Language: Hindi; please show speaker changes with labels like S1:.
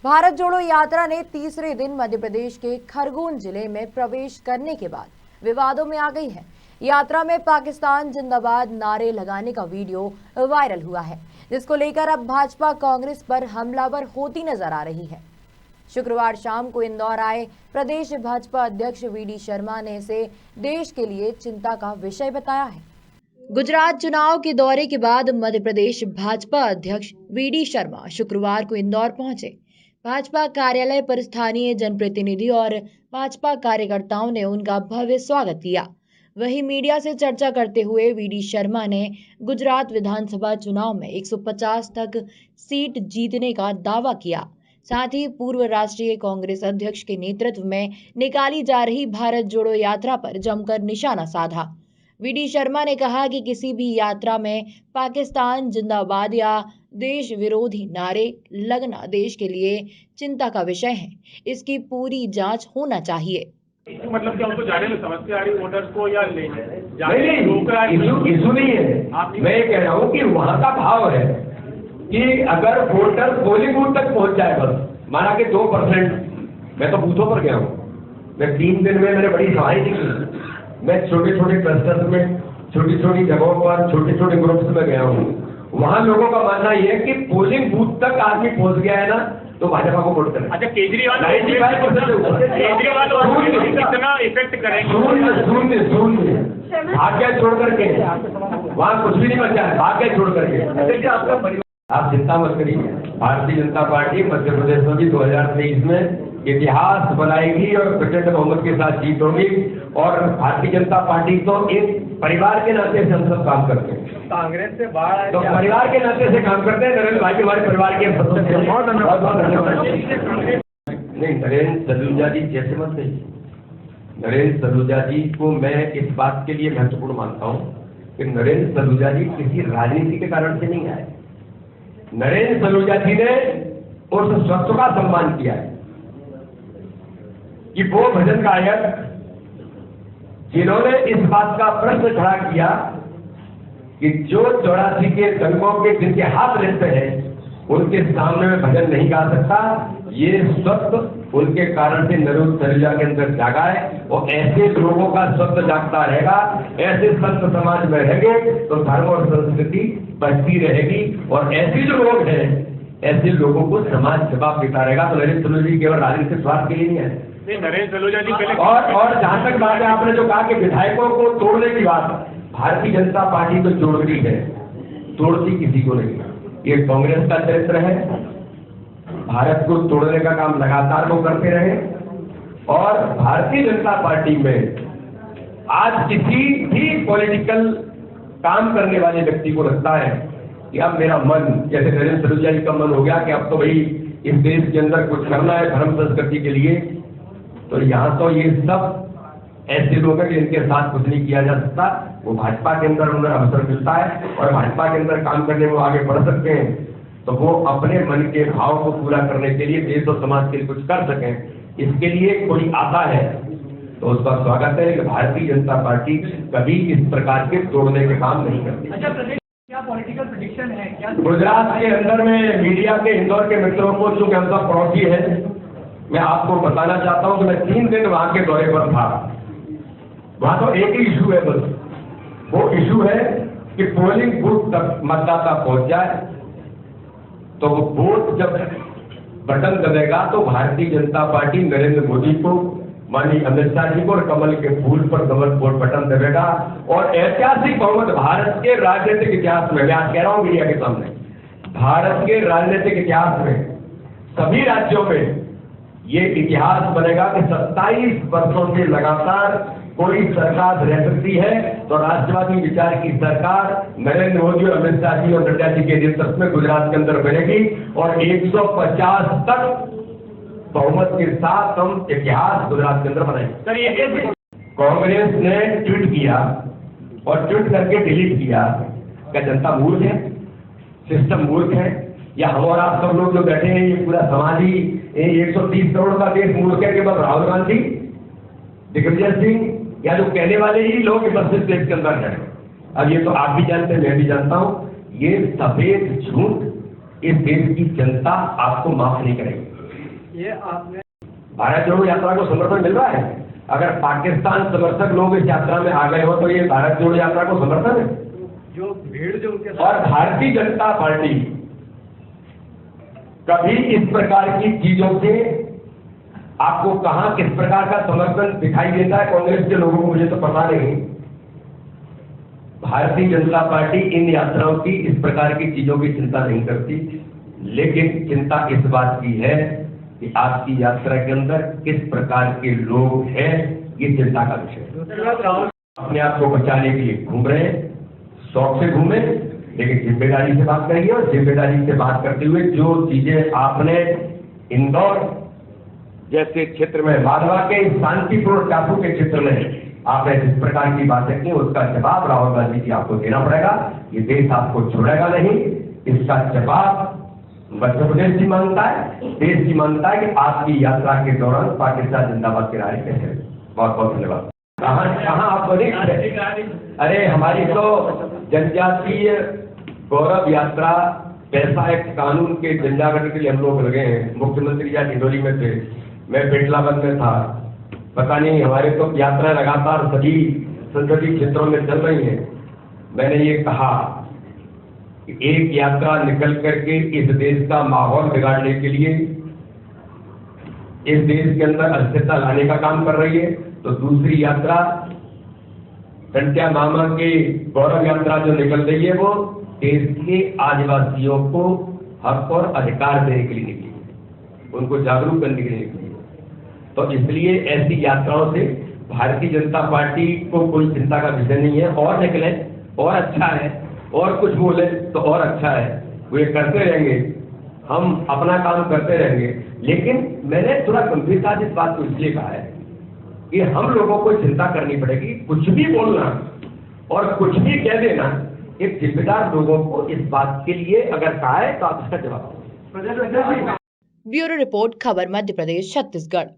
S1: भारत जोड़ो यात्रा ने तीसरे दिन मध्य प्रदेश के खरगोन जिले में प्रवेश करने के बाद विवादों में आ गई है। यात्रा में पाकिस्तान जिंदाबाद नारे लगाने का वीडियो वायरल हुआ है, जिसको लेकर अब भाजपा कांग्रेस पर हमलावर होती नजर आ रही है। शुक्रवार शाम को इंदौर आए प्रदेश भाजपा अध्यक्ष वीडी शर्मा ने इसे देश के लिए चिंता का विषय बताया है। गुजरात चुनाव के दौरे के बाद मध्य प्रदेश भाजपा अध्यक्ष वीडी शर्मा शुक्रवार को इंदौर पहुंचे। भाजपा कार्यालय पर स्थानीय जनप्रतिनिधि और भाजपा कार्यकर्ताओं ने उनका भव्य स्वागत किया। वहीं मीडिया से चर्चा करते हुए वीडी शर्मा ने गुजरात विधानसभा चुनाव में 150 तक सीट जीतने का दावा किया। साथ ही पूर्व राष्ट्रीय कांग्रेस अध्यक्ष के नेतृत्व में निकाली जा रही भारत जोड़ो यात्रा पर जमकर निशाना साधा। वीडी शर्मा ने कहा कि किसी भी यात्रा में पाकिस्तान जिंदाबाद या देश विरोधी नारे लगना देश के लिए चिंता का विषय है। इसकी पूरी जांच होना चाहिए।
S2: मतलब क्या उनको जाने में समस्या आ रही वोटर्स को या ले
S3: इशू नहीं है। मैं ये कह रहा हूँ कि वहाँ का भाव है कि अगर वोटर पोलिंग बूथ तक पहुँच जाए, बस माना कि 2%, मैं तो बूथों पर गया हूँ, मैं 3 दिन में मैंने बड़ी सभाएं की, मैं छोटे छोटे क्लस्टर्स में छोटी छोटी जगहों पर छोटे छोटे ग्रुप्स में गया हूँ। वहाँ लोगों का मानना यह है कि पोलिंग बूथ तक आदमी पहुँच गया है ना तो भाजपा को वोट करें।
S2: अच्छा, केजरीवाल कितना इफेक्ट करेंगे?
S3: शून्य भाग्य छोड़ करके वहाँ कुछ भी नहीं बचा है, भाग्य छोड़ करके। आपका परिवार, आप चिंता मत करिए, भारतीय जनता पार्टी मध्य प्रदेश में भी 2023 में इतिहास बनाएगी और प्रचंड बहुमत के साथ जीत होगी। और भारतीय जनता पार्टी तो एक परिवार के नाते से हम सब काम करते हैं,
S2: कांग्रेस से बाहर
S3: तो परिवार के नाते से काम करते हैं। नरेंद्र भाई हमारे परिवार के सदस्य, बहुत धन्यवाद। नहीं, नरेंद्र सलूजा जी जैसे मत कहिए। नरेंद्र सलूजा जी को मैं इस बात के लिए महत्वपूर्ण मानता हूँ कि नरेंद्र सलूजा जी किसी राजनीति के कारण से नहीं आए। नरेंद्र सलूजा जी ने उस स्वत्व का सम्मान किया है कि वो भजन गायक जिन्होंने इस बात का प्रश्न खड़ा किया कि जो 84 के दंगों के जिनके हाथ रहते हैं उनके सामने में भजन नहीं गा सकता, ये स्वत्व उनके कारण से नरेंद्र सलूजा के अंदर जागा है। और ऐसे लोगों का स्वत्व जागता रहेगा, ऐसे संत समाज में रहेंगे तो धर्म और संस्कृति बचती रहेगी। और ऐसे जो लोग हैं, ऐसे लोगों को समाज जवाब देता रहेगा। तो नरेंद्र सलूजा जी केवल राजनीतिक स्वार्थ के लिए नहीं है।
S2: नरेंद्र सलूजा जी पहले
S3: और जहां तक बात है, आपने जो कहा कि विधायकों को तोड़ने की बात, भारतीय जनता पार्टी तो जोड़ती है, तोड़ती किसी को नहीं। ये कांग्रेस का चरित्र है, भारत को तोड़ने का काम लगातार वो करते रहे। और भारतीय जनता पार्टी में आज किसी भी पॉलिटिकल काम करने वाले व्यक्ति को लगता है कि अब मेरा मन, जैसे नरेंद्र सलूजा जी का मन हो गया कि अब तो भाई इस देश के अंदर कुछ करना है धर्म संस्कृति के लिए, तो यहाँ तो ये सब ऐसे लोग हैं जिनके साथ कुछ नहीं किया जा सकता। वो भाजपा के अंदर उन्हें अवसर मिलता है और भाजपा के अंदर काम करने में वो आगे बढ़ सकते हैं, तो वो अपने मन के भाव को पूरा करने के लिए देश और समाज के लिए कुछ कर सकें। इसके लिए कोई आता है तो उसका स्वागत है, लेकिन भारतीय जनता पार्टी कभी इस प्रकार के तोड़ने के काम नहीं करती।
S4: अच्छा, प्रदेश क्या पॉलिटिकल प्रेडिक्शन है क्या?
S3: गुजरात के अंदर में मीडिया के इंदौर के मित्रों को, चूंकि हम सब पड़ोसी है, मैं आपको बताना चाहता हूं कि मैं 3 दिन वहां के दौरे पर था। वहां तो एक ही इशू है, बस वो इशू है कि पोलिंग बूथ तक मतदाता पहुंच जाए, तो वो वोट जब बटन दबेगा तो भारतीय जनता पार्टी नरेंद्र मोदी को, माननीय अमित शाह जी को और कमल के फूल पर वोट बटन दबेगा। और ऐतिहासिक बहुमत भारत के राजनीतिक इतिहास में, मैं आज कह रहा हूं मीडिया के सामने, भारत के राजनीतिक इतिहास में सभी राज्यों में ये इतिहास बनेगा कि 27 वर्षों से लगातार कोई सरकार रह सकती है तो राष्ट्रवादी विचार की सरकार नरेंद्र मोदी और अमित शाह जी और नड्डा जी के नेतृत्व में गुजरात के अंदर बनेगी। और 150 तक बहुमत के साथ हम इतिहास गुजरात के अंदर बनाएंगे।
S2: सर, ये
S3: कांग्रेस ने ट्वीट किया और ट्वीट करके डिलीट किया। क्या जनता मूर्ख है, सिस्टम मूर्ख है, या हम और आप सब लोग जो बैठे हैं, ये पूरा समाज ही 130 करोड़ का देश मूर्ख है? केवल राहुल गांधी, दिग्विजय सिंह या जो कहने वाले ही लोग उपस्थित देश के अंदर हैं? अब ये तो आप भी जानते हैं, मैं भी जानता हूं, ये सफेद झूठ इस देश की जनता आपको माफ नहीं करेगी।
S4: ये आपने
S3: भारत जोड़ो यात्रा को समर्थन मिल रहा है। अगर पाकिस्तान समर्थक लोग इस यात्रा में आ गए हो तो ये भारत जोड़ो यात्रा को समर्थन है।
S4: जो भीड़ जो उनके
S3: और भारतीय जनता पार्टी कभी इस प्रकार की चीजों से आपको कहां किस प्रकार का समर्थन दिखाई देता है कांग्रेस के लोगों को, मुझे तो पता नहीं। भारतीय जनता पार्टी इन यात्राओं की इस प्रकार की चीजों की चिंता नहीं करती, लेकिन चिंता इस बात की है कि आपकी यात्रा के अंदर किस प्रकार के लोग हैं, ये चिंता का विषय है। अपने आप को बचाने के लिए घूम रहे हैं, शौक से घूमे, लेकिन जिम्मेदारी से बात करेंगे। और जिम्मेदारी से बात करते हुए जो चीजें आपने इंदौर जैसे क्षेत्र में, मालवा के शांतिपूर्ण टापू के क्षेत्र में आपने जिस प्रकार की बातें की, उसका जवाब राहुल गांधी जी आपको देना पड़ेगा। ये देश आपको छोड़ेगा नहीं। इसका जवाब मध्य प्रदेश की मांगता है, देश की मांगता है कि आपकी यात्रा के दौरान पाकिस्तान जिंदाबाद के नारे कैसे। बहुत बहुत धन्यवाद। कहाँ आप वरिष्ठ हैं? अरे हमारी तो जनजातीय गौरव यात्रा पैसा एक्ट कानून के झंडागढ़ के लिए हम लोग लगे हैं। मुख्यमंत्री या डिंडोली में थे, मैं बेटलाबंद में था। पता नहीं, हमारे तो यात्रा लगातार सभी संसदीय क्षेत्रों में चल रही है। मैंने ये कहा कि एक यात्रा निकल करके इस देश का माहौल बिगाड़ने के लिए, इस देश के अंदर अस्थिरता लाने का काम कर रही है, तो दूसरी यात्रा टंट्या मामा के गौरव यात्रा जो निकल रही है वो देश के आदिवासियों को हक और अधिकार देने के लिए निकली है, उनको जागरूक करने के लिए निकली है। तो इसलिए ऐसी यात्राओं से भारतीय जनता पार्टी को कोई चिंता का विषय नहीं है। और निकले और अच्छा है, और कुछ बोले तो और अच्छा है, वो ये करते रहेंगे, हम अपना काम करते रहेंगे। लेकिन मैंने थोड़ा गंभीरता से इस बात को इसलिए कहा है कि हम लोगों को चिंता करनी पड़ेगी। कुछ भी बोलना और कुछ भी कह देना, एक जिम्मेदार लोगों को इस बात के लिए अगर कहा है तो आप इसका जवाब दो।
S1: ब्यूरो रिपोर्ट, खबर मध्य प्रदेश छत्तीसगढ़।